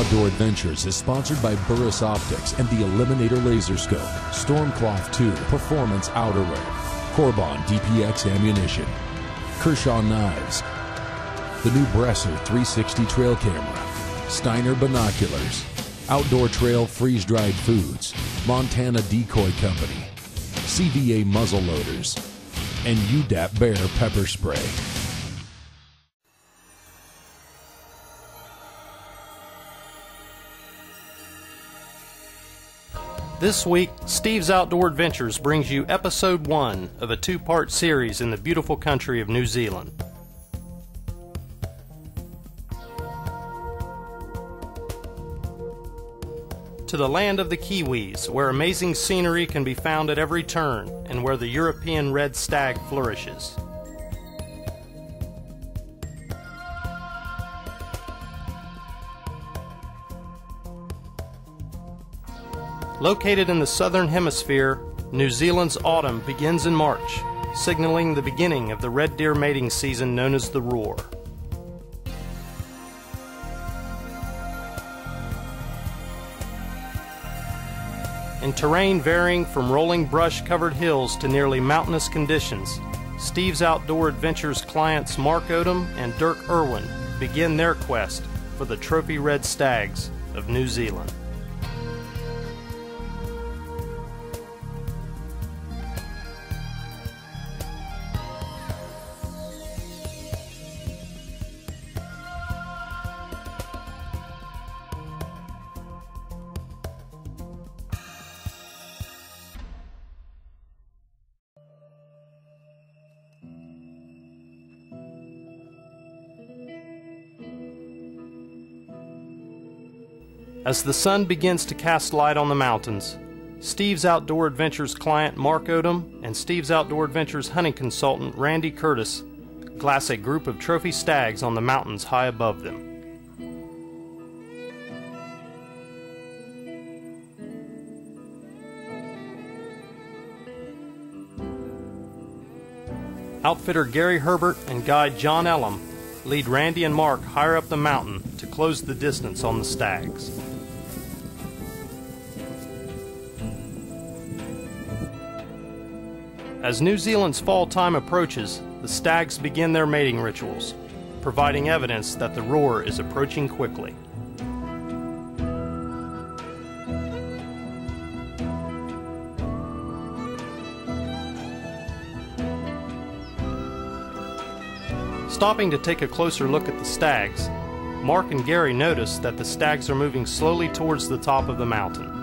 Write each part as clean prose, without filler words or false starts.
Outdoor Adventures is sponsored by Burris Optics and the Eliminator Laser Scope, Stormcloth 2 Performance Outerwear, Corbon DPX Ammunition, Kershaw Knives, the new Bresser 360 Trail Camera, Steiner Binoculars, Outdoor Trail Freeze-Dried Foods, Montana Decoy Company, CVA Muzzle Loaders, and UDAP Bear Pepper Spray. This week, Steve's Outdoor Adventures brings you episode 1 of a 2-part series in the beautiful country of New Zealand. To the land of the Kiwis, where amazing scenery can be found at every turn, and where the European red stag flourishes. Located in the southern hemisphere, New Zealand's autumn begins in March, signaling the beginning of the red deer mating season known as the roar. In terrain varying from rolling brush-covered hills to nearly mountainous conditions, Steve's Outdoor Adventures clients Mark Odom and Dirk Irwin begin their quest for the trophy red stags of New Zealand. As the sun begins to cast light on the mountains, Steve's Outdoor Adventures client Mark Odom and Steve's Outdoor Adventures hunting consultant Randy Curtis glass a group of trophy stags on the mountains high above them. Outfitter Gary Herbert and guide John Elam lead Randy and Mark higher up the mountain to close the distance on the stags. As New Zealand's fall time approaches, the stags begin their mating rituals, providing evidence that the roar is approaching quickly. Stopping to take a closer look at the stags, Mark and Gary notice that the stags are moving slowly towards the top of the mountain.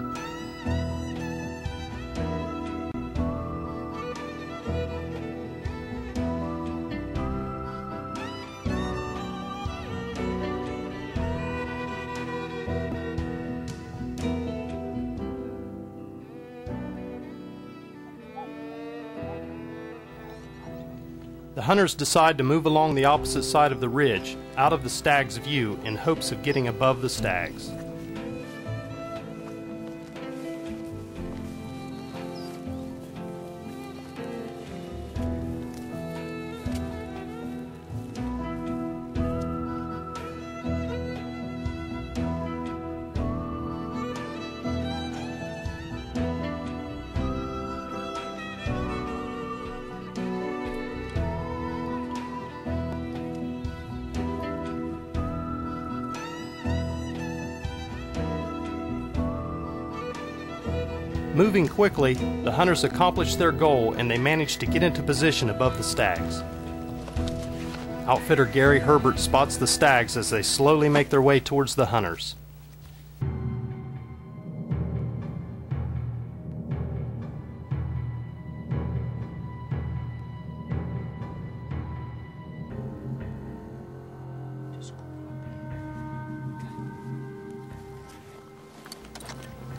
The hunters decide to move along the opposite side of the ridge, out of the stag's view, in hopes of getting above the stags. Moving quickly, the hunters accomplish their goal and they manage to get into position above the stags. Outfitter Gary Herbert spots the stags as they slowly make their way towards the hunters.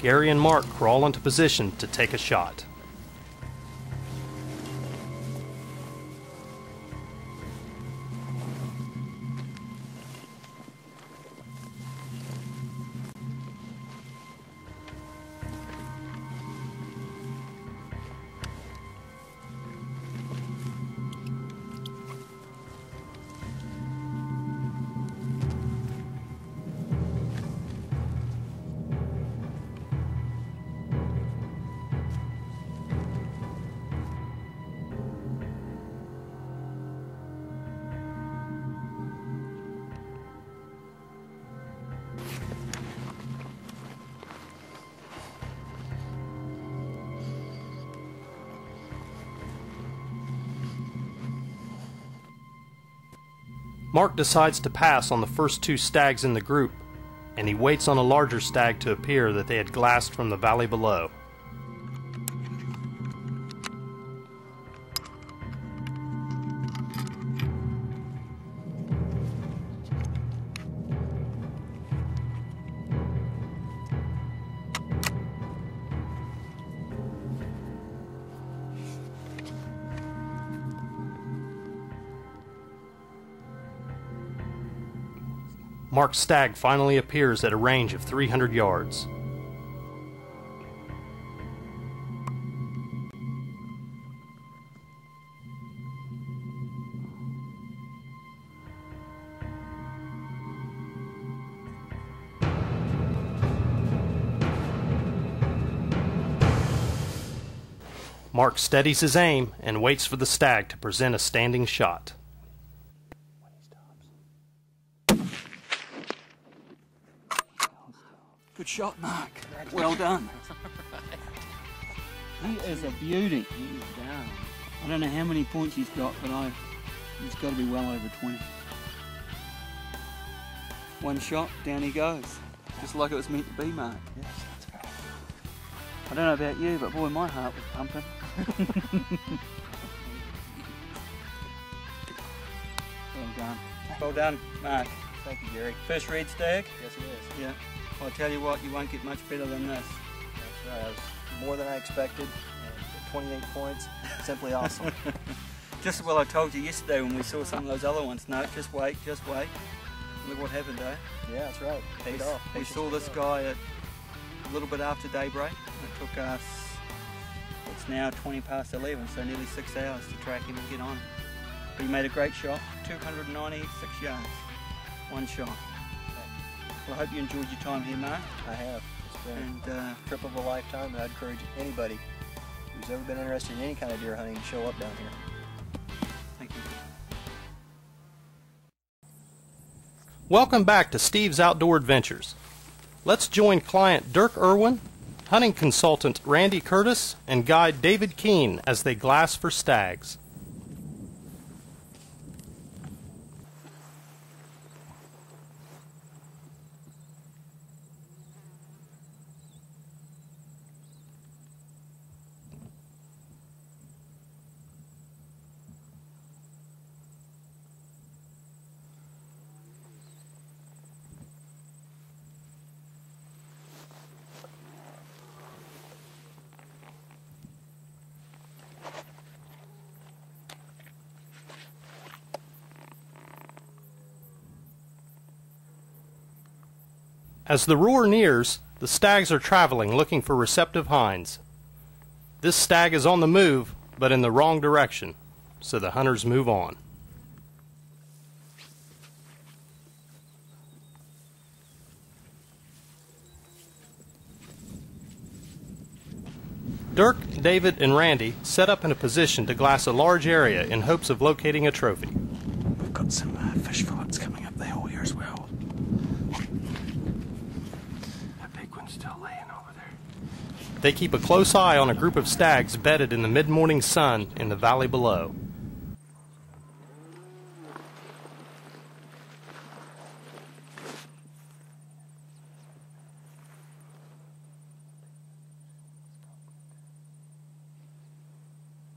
Gary and Mark crawl into position to take a shot. Mark decides to pass on the first two stags in the group, and he waits on a larger stag to appear that they had glassed from the valley below. Mark's stag finally appears at a range of 300 yards. Mark steadies his aim and waits for the stag to present a standing shot. Good shot, Mark. Well done. He is a beauty. He is down. I don't know how many points he's got, but he's got to be well over 20. One shot, down he goes. Just like it was meant to be, Mark. Yes, that's right. I don't know about you, but boy, my heart was pumping. Well done. Well done, Mark. Thank you, Gary. First red stag? Yes, it is. Yeah. I'll tell you what, you won't get much better than this. That's right. That was more than I expected. And 28 points. Simply awesome. Just what I told you yesterday when we saw some of those other ones. No, just wait, just wait. Look what happened, eh? Yeah, that's right. Paid off. We Patience saw paid this off. guy at a little bit after daybreak. It took us, it's now 20 past 11, so nearly 6 hours to track him and get on him. But he made a great shot, 296 yards, one shot. Well, I hope you enjoyed your time here, Mark. I have. It's been a trip of a lifetime, and I'd encourage anybody who's ever been interested in any kind of deer hunting to show up down here. Thank you. Welcome back to Steve's Outdoor Adventures. Let's join client Dirk Irwin, hunting consultant Randy Curtis, and guide David Keene as they glass for stags. As the roar nears, the stags are traveling looking for receptive hinds. This stag is on the move, but in the wrong direction, so the hunters move on. Dirk, David, and Randy set up in a position to glass a large area in hopes of locating a trophy. We've got some fish fillets coming up the hill here as well. That big one's still laying over there. They keep a close eye on a group of stags bedded in the mid-morning sun in the valley below.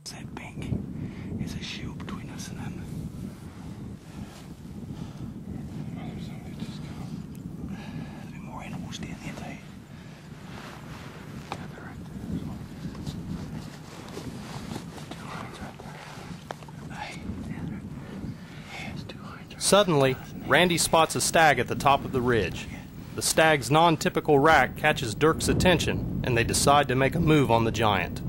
That pink is a shield between us and them. There'll be more animals down there too. Suddenly, Randy spots a stag at the top of the ridge. The stag's non-typical rack catches Dirk's attention, and they decide to make a move on the giant.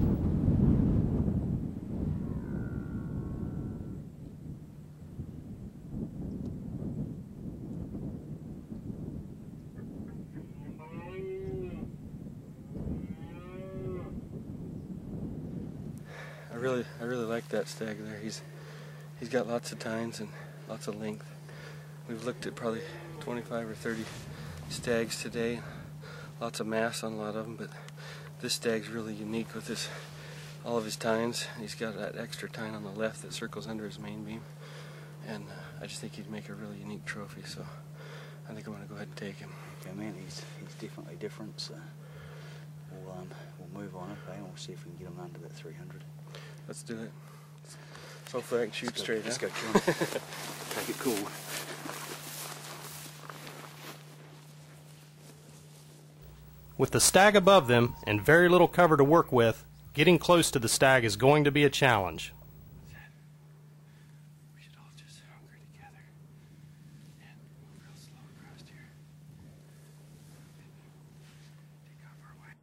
I really like that stag there. He's got lots of tines and lots of length. We've looked at probably 25 or 30 stags today. Lots of mass on a lot of them, but this stag's really unique with all of his tines. He's got that extra tine on the left that circles under his main beam. and I just think he'd make a really unique trophy, so I think I'm going to go ahead and take him. Yeah, man, he's definitely different, so we'll move on it, and we'll see if we can get him under that 300. Let's do it. Hopefully I can shoot straight. Let's go, John. Take it cool. With the stag above them and very little cover to work with, getting close to the stag is going to be a challenge. We should all just hunker together and move real slow across here. Take off our way.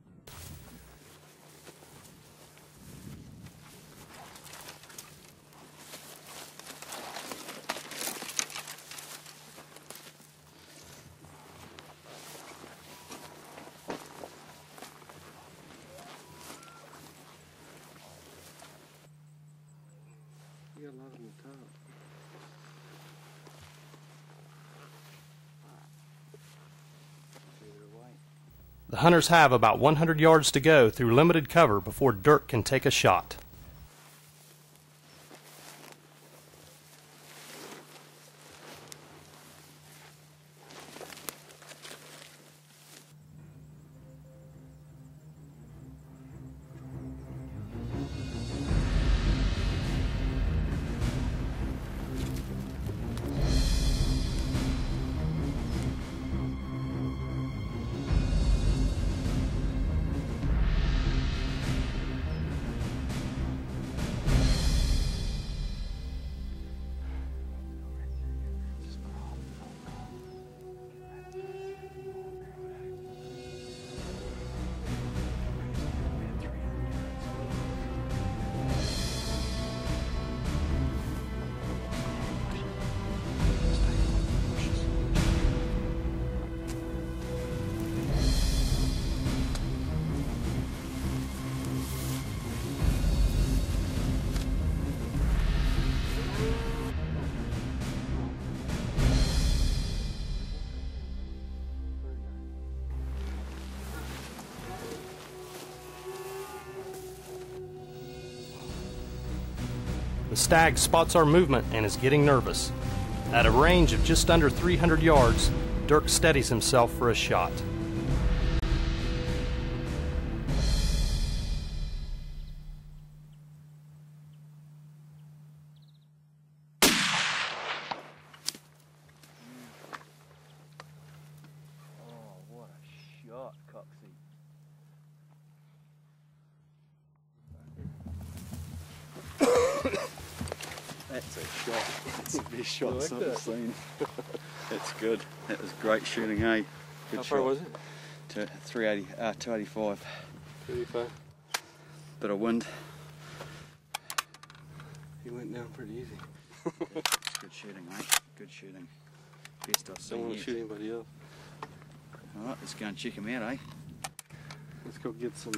You got a lot on the top. The hunters have about 100 yards to go through limited cover before Dirk can take a shot. The stag spots our movement and is getting nervous. At a range of just under 300 yards, Dirk steadies himself for a shot. Oh, what a shot, Coxie. That's a shot. That's the best shot I've ever seen. That's good. That was great shooting, eh? Good How shot. far was it? To 285. 35. Bit of wind. He went down pretty easy. It's good shooting, mate. Good shooting. Best I've Don't seen want to yet. shoot anybody else. Alright, let's go and check him out, eh? Let's go get some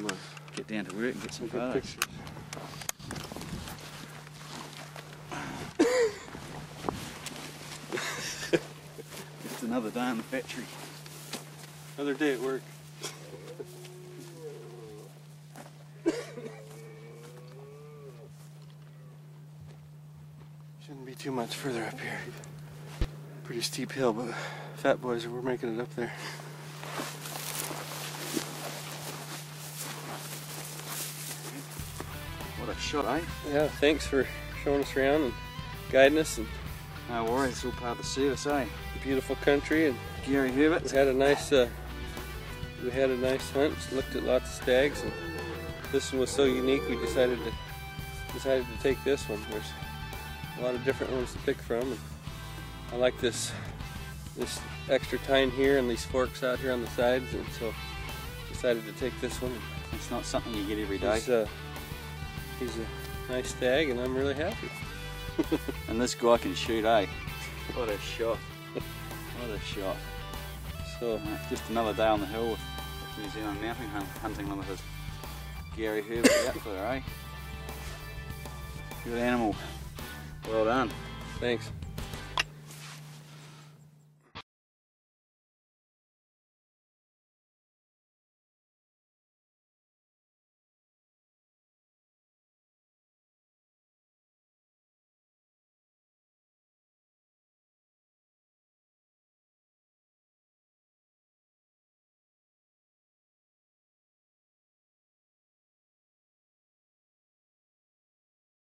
Get down to work and get some good photos. pictures. It's another day in the factory. Another day at work. Shouldn't be too much further up here. Pretty steep hill, but fat boys, we're making it up there. What a shot, eh? Yeah, thanks for showing us around and guiding us, and No worries, it's all part of the service, eh? beautiful country, and Gary Herbert. we had a nice hunt. Looked at lots of stags, and this one was so unique. We decided to take this one. There's a lot of different ones to pick from, and I like this extra tine here and these forks out here on the sides, and so decided to take this one. It's not something you get every day. He's a nice stag, and I'm really happy. And this guy can shoot, eh? What a shot. What a shot. So Just another day on the hill with New Zealand Mountain Hunting Limited. Gary Herbert outfitter, eh? Good animal. Well done. thanks.